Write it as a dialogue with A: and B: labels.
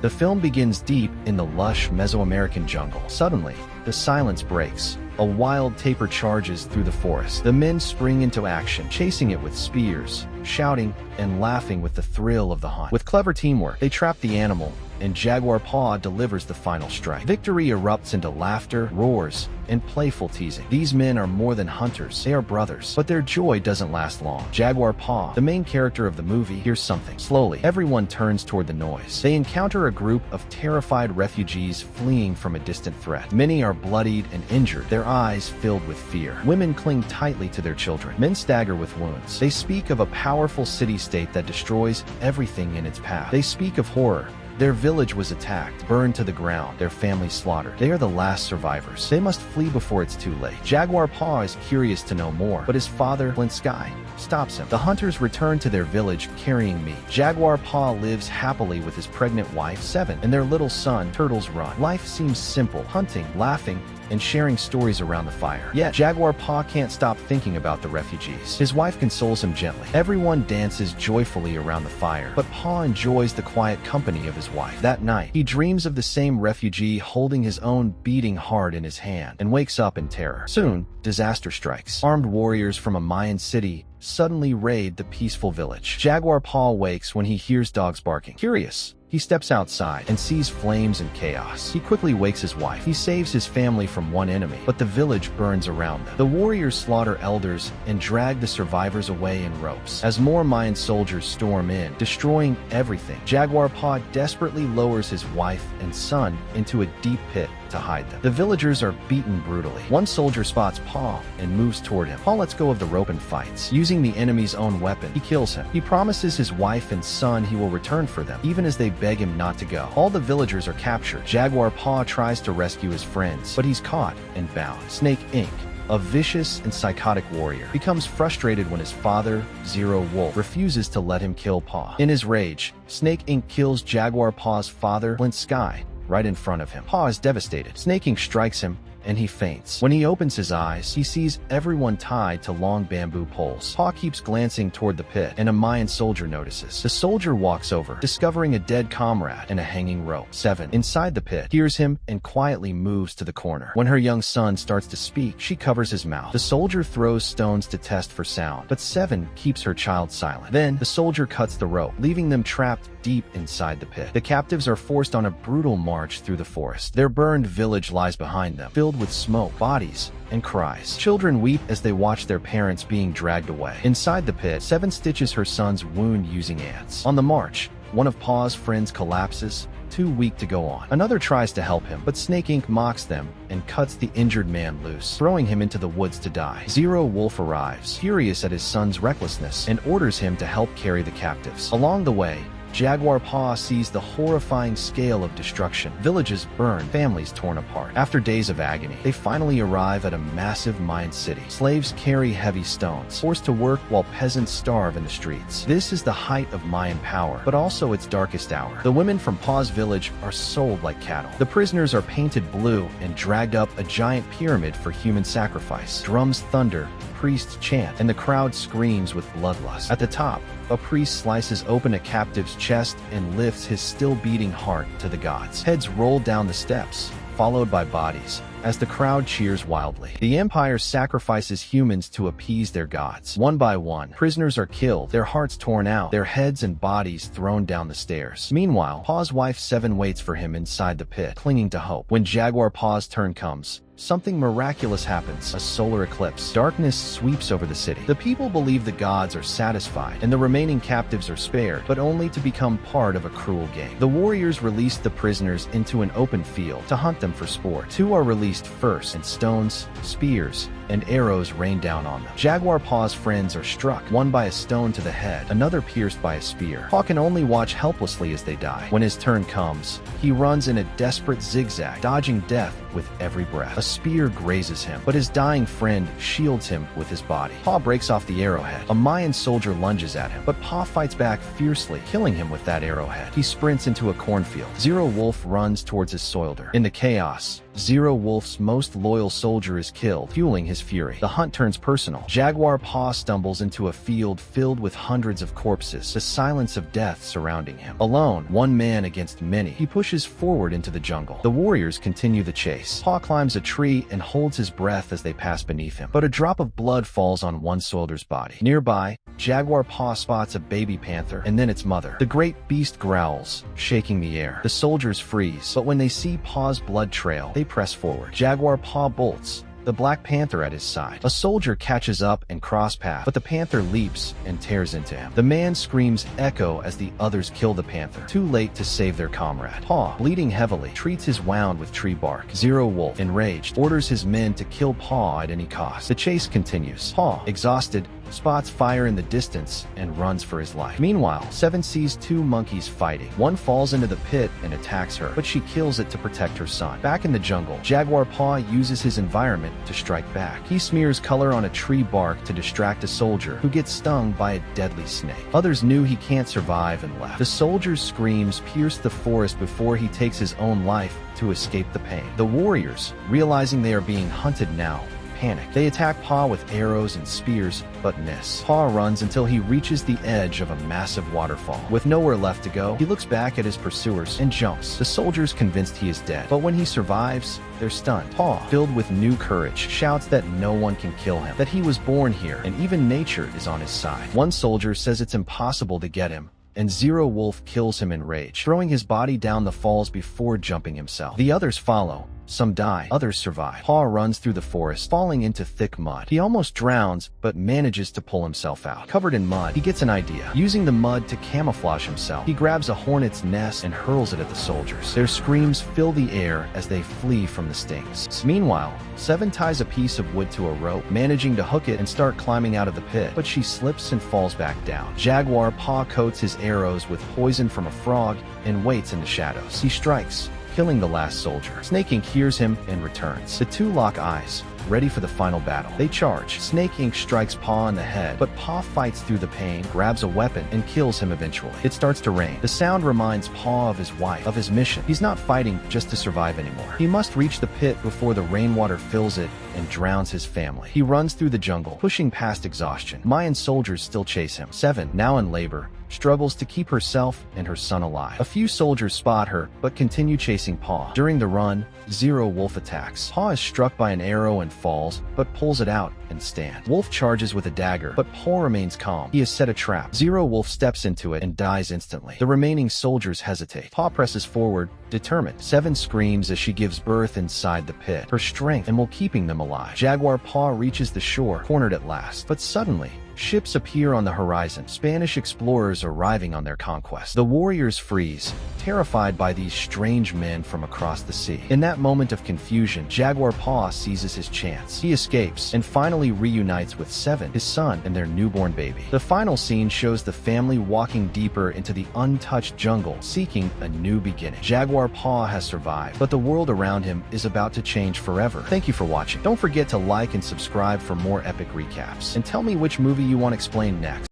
A: The film begins deep in the lush Mesoamerican jungle. Suddenly, the silence breaks. A wild tapir charges through the forest. The men spring into action, chasing it with spears, shouting and laughing with the thrill of the hunt. With clever teamwork, they trap the animal, and Jaguar Paw delivers the final strike. Victory erupts into laughter, roars, and playful teasing. These men are more than hunters, they are brothers. But their joy doesn't last long. Jaguar Paw, the main character of the movie, hears something. Slowly, everyone turns toward the noise. They encounter a group of terrified refugees fleeing from a distant threat. Many are bloodied and injured, their eyes filled with fear. Women cling tightly to their children. Men stagger with wounds. They speak of a powerful city-state that destroys everything in its path. They speak of horror. Their village was attacked, burned to the ground, their family slaughtered. They are the last survivors. They must flee before it's too late. Jaguar Paw is curious to know more, but his father, Flint Sky, stops him. The hunters return to their village carrying meat. Jaguar Paw lives happily with his pregnant wife, Seven, and their little son, Turtles Run. Life seems simple, hunting, laughing, and sharing stories around the fire. Yet, Jaguar Paw can't stop thinking about the refugees. His wife consoles him gently. Everyone dances joyfully around the fire, but Paw enjoys the quiet company of his wife. That night, he dreams of the same refugee holding his own beating heart in his hand and wakes up in terror. Soon, disaster strikes. Armed warriors from a Mayan city suddenly raid the peaceful village. Jaguar Paw wakes when he hears dogs barking. Curious, he steps outside and sees flames and chaos. He quickly wakes his wife. He saves his family from one enemy, but the village burns around them. The warriors slaughter elders and drag the survivors away in ropes. As more Mayan soldiers storm in, destroying everything, Jaguar Paw desperately lowers his wife and son into a deep pit to hide them. The villagers are beaten brutally. One soldier spots Paw and moves toward him. Paw lets go of the rope and fights. Using the enemy's own weapon, he kills him. He promises his wife and son he will return for them, even as they beg him not to go. All the villagers are captured. Jaguar Paw tries to rescue his friends, but he's caught and bound. Snake Inc., a vicious and psychotic warrior, becomes frustrated when his father, Zero Wolf, refuses to let him kill Paw. In his rage, Snake Inc. kills Jaguar Paw's father, Flint Sky, right in front of him. Paw is devastated. Snake Inc. strikes him, and he faints. When he opens his eyes, he sees everyone tied to long bamboo poles. Paw keeps glancing toward the pit, and a Mayan soldier notices. The soldier walks over, discovering a dead comrade and a hanging rope. Seven, inside the pit, hears him and quietly moves to the corner. When her young son starts to speak, she covers his mouth. The soldier throws stones to test for sound, but Seven keeps her child silent. Then, the soldier cuts the rope, leaving them trapped deep inside the pit. The captives are forced on a brutal march through the forest. Their burned village lies behind them, filled with smoke, bodies, and cries. Children weep as they watch their parents being dragged away. Inside the pit, Seven stitches her son's wound using ants. On the march, one of Paw's friends collapses, too weak to go on. Another tries to help him, but Snake Inc. mocks them and cuts the injured man loose, throwing him into the woods to die. Zero Wolf arrives, furious at his son's recklessness, and orders him to help carry the captives. Along the way, Jaguar Paw sees the horrifying scale of destruction. Villages burned, families torn apart. After days of agony, they finally arrive at a massive Mayan city. Slaves carry heavy stones, forced to work while peasants starve in the streets. This is the height of Mayan power, but also its darkest hour. The women from Paw's village are sold like cattle. The prisoners are painted blue and dragged up a giant pyramid for human sacrifice. Drums thunder, priests chant, and the crowd screams with bloodlust. At the top, a priest slices open a captive's chest and lifts his still-beating heart to the gods. Heads roll down the steps, followed by bodies, as the crowd cheers wildly. The Empire sacrifices humans to appease their gods. One by one, prisoners are killed, their hearts torn out, their heads and bodies thrown down the stairs. Meanwhile, Paw's wife Seven waits for him inside the pit, clinging to hope. When Jaguar Paw's turn comes, something miraculous happens. A solar eclipse. Darkness sweeps over the city. The people believe the gods are satisfied, and the remaining captives are spared, but only to become part of a cruel game. The warriors release the prisoners into an open field to hunt them for sport. Two are released first, and stones, spears, and arrows rain down on them. Jaguar Paw's friends are struck, one by a stone to the head, another pierced by a spear. Paw can only watch helplessly as they die. When his turn comes, he runs in a desperate zigzag, dodging death with every breath. A spear grazes him, but his dying friend shields him with his body. Paw breaks off the arrowhead. A Mayan soldier lunges at him, but Paw fights back fiercely, killing him with that arrowhead. He sprints into a cornfield. Zero Wolf runs towards his soldier. In the chaos, Zero Wolf's most loyal soldier is killed, fueling his fury. The hunt turns personal. Jaguar Paw stumbles into a field filled with hundreds of corpses, the silence of death surrounding him. Alone, one man against many, he pushes forward into the jungle. The warriors continue the chase. Paw climbs a tree and holds his breath as they pass beneath him, but a drop of blood falls on one soldier's body. Nearby, Jaguar Paw spots a baby panther and then its mother. The great beast growls, shaking the air. The soldiers freeze, but when they see Paw's blood trail, they press forward. Jaguar Paw bolts, the Black Panther at his side. A soldier catches up and cross path, but the panther leaps and tears into him. The man screams echo as the others kill the panther, too late to save their comrade. Paw, bleeding heavily, treats his wound with tree bark. Zero Wolf, enraged, orders his men to kill Paw at any cost. The chase continues. Paw, exhausted, spots fire in the distance and runs for his life. Meanwhile, Seven sees two monkeys fighting. One falls into the pit and attacks her, but she kills it to protect her son. Back in the jungle, Jaguar Paw uses his environment to strike back. He smears color on a tree bark to distract a soldier who gets stung by a deadly snake. Others knew he can't survive and left. The soldier's screams pierce the forest before he takes his own life to escape the pain. The warriors, realizing they are being hunted now, panic. They attack Paw with arrows and spears, but miss. Paw runs until he reaches the edge of a massive waterfall. With nowhere left to go, he looks back at his pursuers and jumps. The soldiers convinced he is dead, but when he survives, they're stunned. Paw, filled with new courage, shouts that no one can kill him, that he was born here, and even nature is on his side. One soldier says it's impossible to get him, and Zero Wolf kills him in rage, throwing his body down the falls before jumping himself. The others follow. Some die, others survive. Paw runs through the forest, falling into thick mud. He almost drowns, but manages to pull himself out. Covered in mud, he gets an idea. Using the mud to camouflage himself, he grabs a hornet's nest and hurls it at the soldiers. Their screams fill the air as they flee from the stings. Meanwhile, Seven ties a piece of wood to a rope, managing to hook it and start climbing out of the pit, but she slips and falls back down. Jaguar Paw coats his arrows with poison from a frog and waits in the shadows. He strikes, killing the last soldier. Snake Inc. hears him and returns. The two lock eyes, ready for the final battle. They charge. Snake Inc. strikes Paw in the head, but Paw fights through the pain, grabs a weapon, and kills him eventually. It starts to rain. The sound reminds Paw of his wife, of his mission. He's not fighting just to survive anymore. He must reach the pit before the rainwater fills it and drowns his family. He runs through the jungle, pushing past exhaustion. Mayan soldiers still chase him. Seven, now in labor, struggles to keep herself and her son alive. A few soldiers spot her, but continue chasing Paw. During the run, Zero Wolf attacks. Paw is struck by an arrow and falls, but pulls it out and stands. Wolf charges with a dagger, but Paw remains calm. He has set a trap. Zero Wolf steps into it and dies instantly. The remaining soldiers hesitate. Paw presses forward, determined. Seven screams as she gives birth inside the pit. Her strength and will keeping them alive. Jaguar Paw reaches the shore, cornered at last. But suddenly, ships appear on the horizon, Spanish explorers arriving on their conquest. The warriors freeze, terrified by these strange men from across the sea. In that moment of confusion, Jaguar Paw seizes his chance. He escapes and finally reunites with Seven, his son, and their newborn baby. The final scene shows the family walking deeper into the untouched jungle, seeking a new beginning. Jaguar Paw has survived, but the world around him is about to change forever. Thank you for watching. Don't forget to like and subscribe for more epic recaps. And tell me which movie you want explained next.